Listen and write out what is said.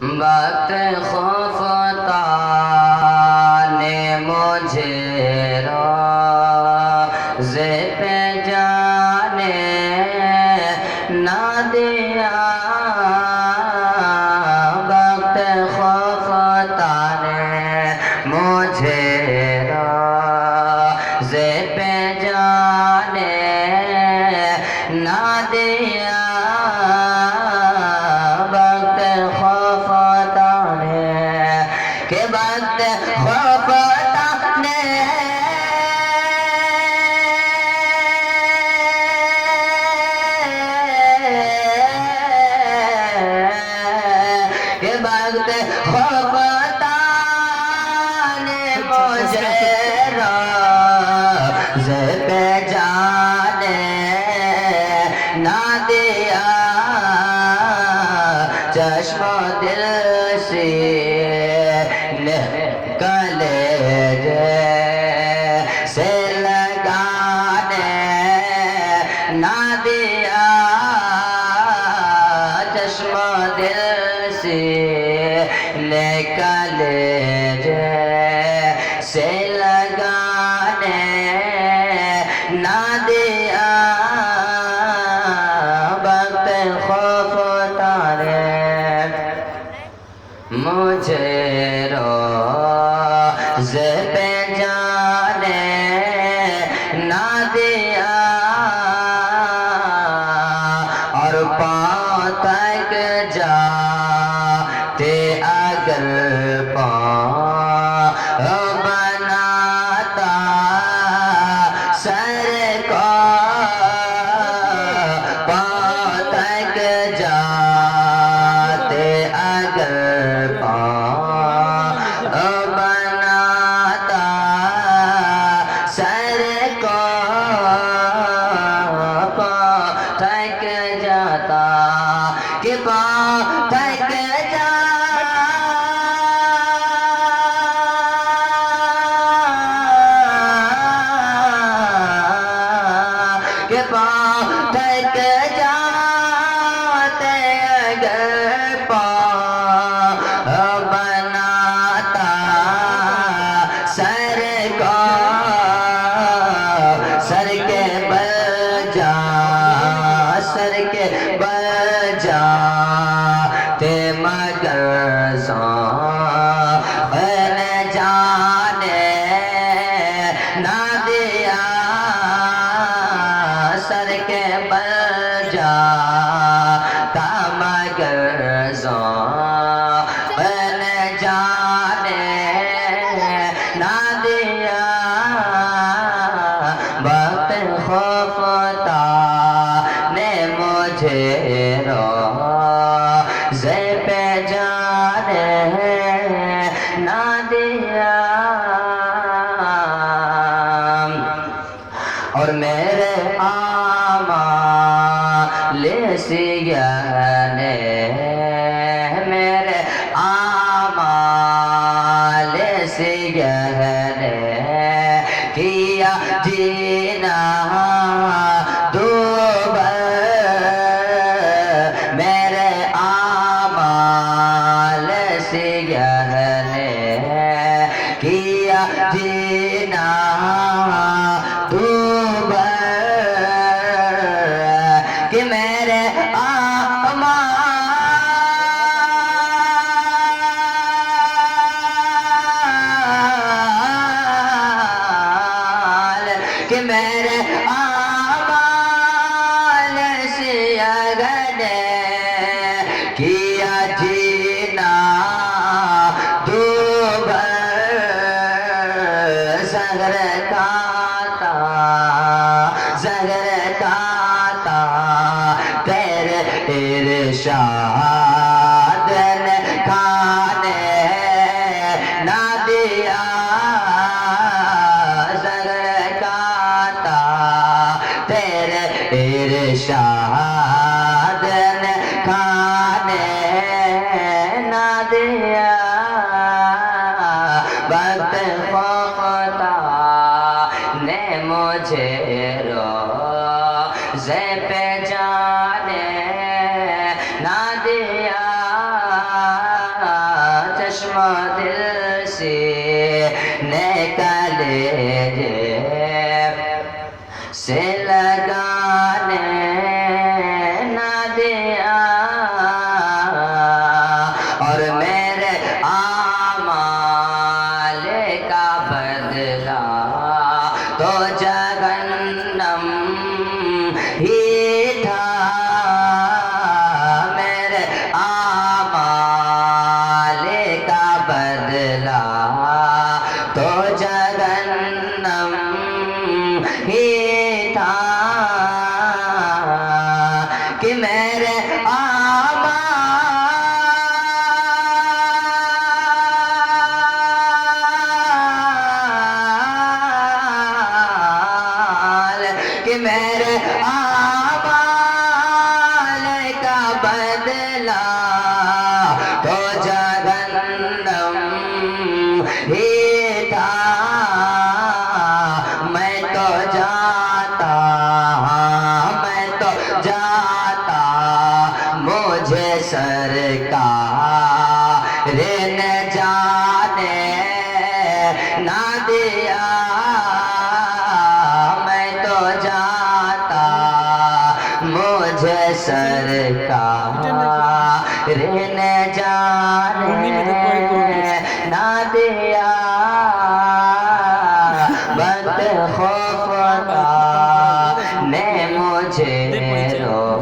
وقت خفتہ نے مجھے روزے پہ جانے نہ دیا، وقت خفتہ نے مجھے روزے پہ جانے نہ دیا، وقت خفتہ نے کہ وقت خفتہ نے کہ وقت خفتہ نے مجھے روزے پہ جانے نہ دیا، چشم و دل سے کلیجے سے لگانے نہ دیا، چشم و دل سے کلیجے سے لگانے نہ دیا، وقت خفتہ نے مجھے روزے پہ جانے نہ دیا، اور پاؤں تک جاتے اگر پاؤں بناتا سر کو، پاؤں تک جاتے اگر پاؤں بناتا سر کو، پاؤں تک جاتا کہ پاؤں تک کہ پاؤں تک جاتے اگر پاؤں بناتا سر کو، سر کے بل جا، سر کے بل جاتے مگر زان جانے نہ دیا، سر کے بل جاتا مگر زان جانے نہ دیا، وقت خفتہ نے مجھے روزے پہ جانے نہ دیا، اور میرے اعمال سیاہ نے، میرے اعمال سیاہ نے کیا جینا دوبارہ، میرے اعمال سیاہ نے کیا جینا دوبارہ، کہ میرے اعمال، کہ میرے اعمال سیاہ نے کیا جینا دوبارہ، زہر کھاتا زہر کھاتا تیرے ارشاد نے کھانے نہ دیا، زہر کھاتا تیرے ارشاد نے کھانے نہ دیا، وقت خفتہ نے مجھے روزے پہ جانے نہ دیا، پہلا تو جہنم ہی تھا میں تو جاتا مجھے سرکار نے جانے نہ دیا میں تو جاتا مجھے سرکار نے جانے نہ دیا بد خوف نے مجھے رو